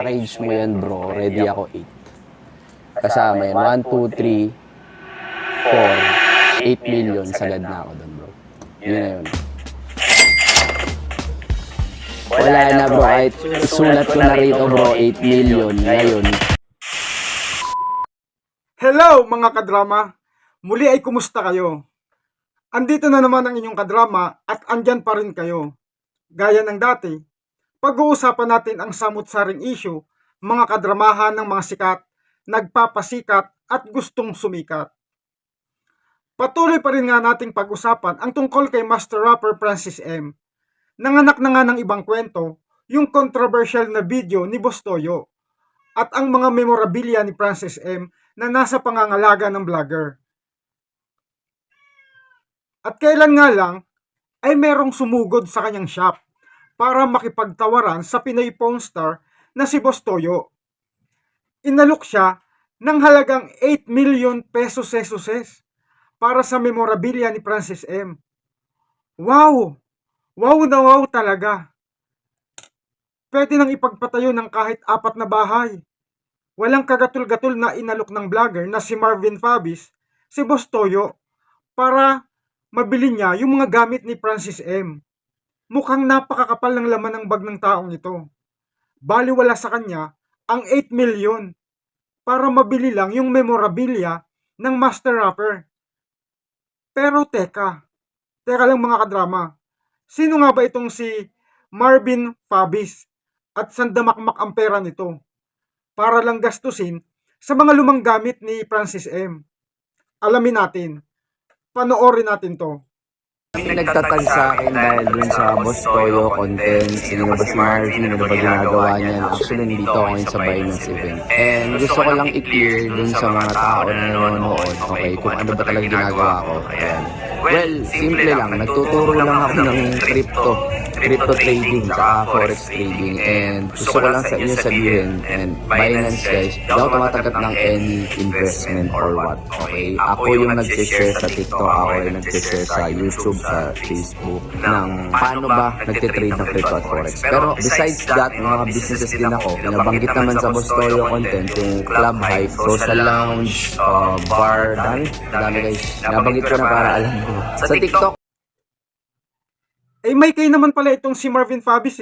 Package mo yan bro, ready ako 8. Kasama yan, 1, 2, 3, 4, 8 million, sagad na ako doon bro. Yun na yun. Wala na bro, kahit sulat ko na rito bro, 8 million ngayon. Hello mga kadrama! Muli ay kumusta kayo? Andito na naman ang inyong kadrama at andyan pa rin kayo. Gaya ng dati, pag-uusapan natin ang samut-saring issue, mga kadramahan ng mga sikat, nagpapasikat at gustong sumikat. Patuloy pa rin nga nating pag-usapan ang tungkol kay Master Rapper Francis M. Nanganak na nga ng ibang kwento, yung controversial na video ni Boss Toyo at ang mga memorabilia ni Francis M na nasa pangangalaga ng vlogger. At kailan nga lang ay merong sumugod sa kanyang shop para makipagtawaran sa Pinoy porn star na si Boss Toyo. Inalok siya ng halagang 8 million pesos para sa memorabilia ni Francis M. Wow! Wow na wow talaga! Pwede nang ipagpatayo ng kahit 4 na bahay. Walang kagatul-gatul na inalok ng vlogger na si Marvin Fabis, si Boss Toyo, para mabili niya yung mga gamit ni Francis M. Mukhang napakakapal ng laman ng bag ng taong ito. Baliwala sa kanya ang 8 million para mabili lang yung memorabilia ng Master Rapper. Pero teka lang mga kadrama, sino nga ba itong si Marvin Fabis at sandamakmak ang pera nito para lang gastusin sa mga lumang gamit ni Francis M? Alamin natin. Panoorin natin to. Nagtatag sa akin dahil dun sa Boss Toyo content, sino ba si Marvin, ano ba ginagawa niyan. Actually, nandito ako ngayon sa Binance event. And gusto ko lang i-clear dun sa mga tao na nanonood, okay, kung ano ba talaga ginagawa ko. Ayan. Well, simple lang, nagtuturo lang ako ng crypto trading at forex trading, and gusto ko lang sa inyo sabihin, and Binance guys, daw tumatanggap ng any investment or what, okay? Ako yung nag-share sa TikTok, ako yung nag-share sa YouTube, sa Facebook, ng paano ba nagtitrade ng crypto at forex. Pero besides that, mga businesses din ako, nabanggit naman sa Boss Toyo content, yung Club Hype, Social Lounge, bar, dami guys, nabanggit ko na para alam mo. Sa TikTok, may kay naman pala itong si Marvin Fabis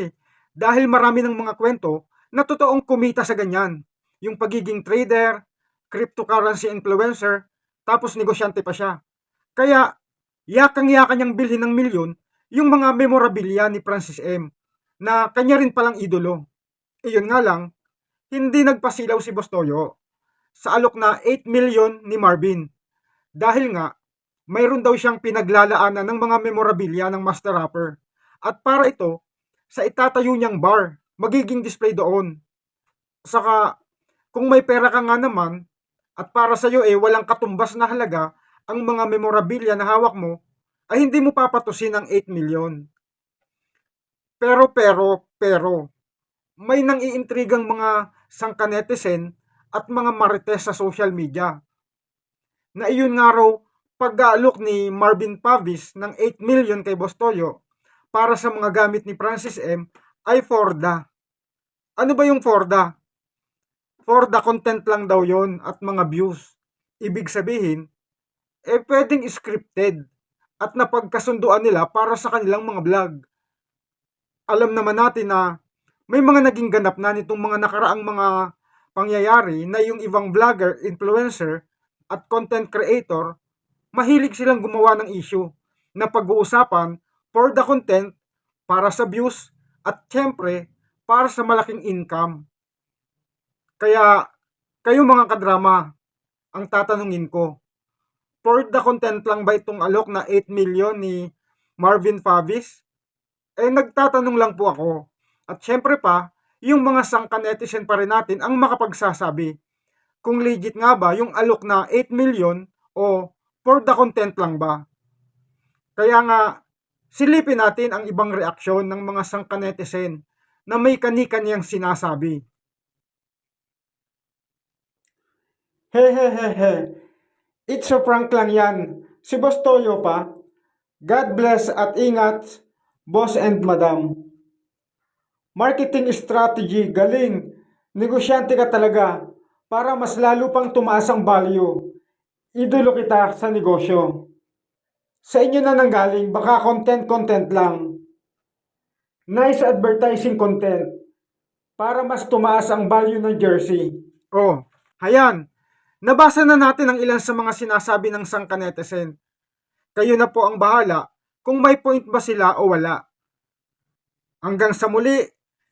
dahil marami ng mga kwento na totoong kumita sa ganyan. Yung pagiging trader, cryptocurrency influencer, tapos negosyante pa siya. Kaya, yakang-yaka niyang bilhin ng milyon yung mga memorabilia ni Francis M. na kanya rin palang idolo. Iyon nga lang, hindi nagpasilaw si Boss Toyo sa alok na 8 million ni Marvin. Dahil nga, mayroon daw siyang pinaglalaanan ng mga memorabilia ng Master Rapper. At para ito, sa itatayo niyang bar, magiging display doon. Saka, kung may pera ka nga naman, at para sa iyo walang katumbas na halaga ang mga memorabilia na hawak mo, ay hindi mo papatusin ang 8 million. Pero, may nang iintrigang mga sangkanetizen at mga marites sa social media. Na iyon nga raw, pag-aalok ni Marvin Fabis ng 8 million kay Boss Toyo para sa mga gamit ni Francis M ay Forda. Ano ba yung Forda? Forda content lang daw yon at mga views. Ibig sabihin, pwedeng scripted at napagkasunduan nila para sa kanilang mga vlog. Alam naman natin na may mga naging ganap na nitong mga nakaraang mga pangyayari na yung ibang vlogger, influencer at content creator, mahilig silang gumawa ng issue na pag-uusapan for the content, para sa views, at syempre, para sa malaking income. Kaya, kayo mga kadrama, ang tatanungin ko, for the content lang ba itong alok na 8 million ni Marvin Fabis? Nagtatanong lang po ako. At syempre pa, yung mga sangka-netizen pa rin natin ang makapagsasabi kung legit nga ba yung alok na 8 million o for the content lang ba. Kaya nga, silipin natin ang ibang reaksyon ng mga sangka-netizen na may kani-kaniyang sinasabi. Hehehehe, it's a prank lang yan. Si Boss Toyo pa. God bless at ingat, Boss and Madam. Marketing strategy, galing. Negosyante ka talaga para mas lalo pang tumaas ang value. Idolo kita sa negosyo. Sa inyo na nanggaling, baka content lang. Nice advertising content para mas tumaas ang value ng jersey. Oh, ayan. Nabasa na natin ang ilan sa mga sinasabi ng sangka netizen. Kayo na po ang bahala kung may point ba sila o wala. Hanggang sa muli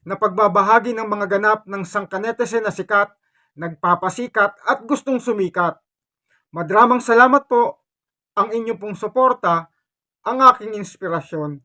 na pagbabahagi ng mga ganap ng sangka netizen na sikat, nagpapasikat at gustong sumikat. Madramang salamat po. Ang inyong pong suporta ang aking inspirasyon.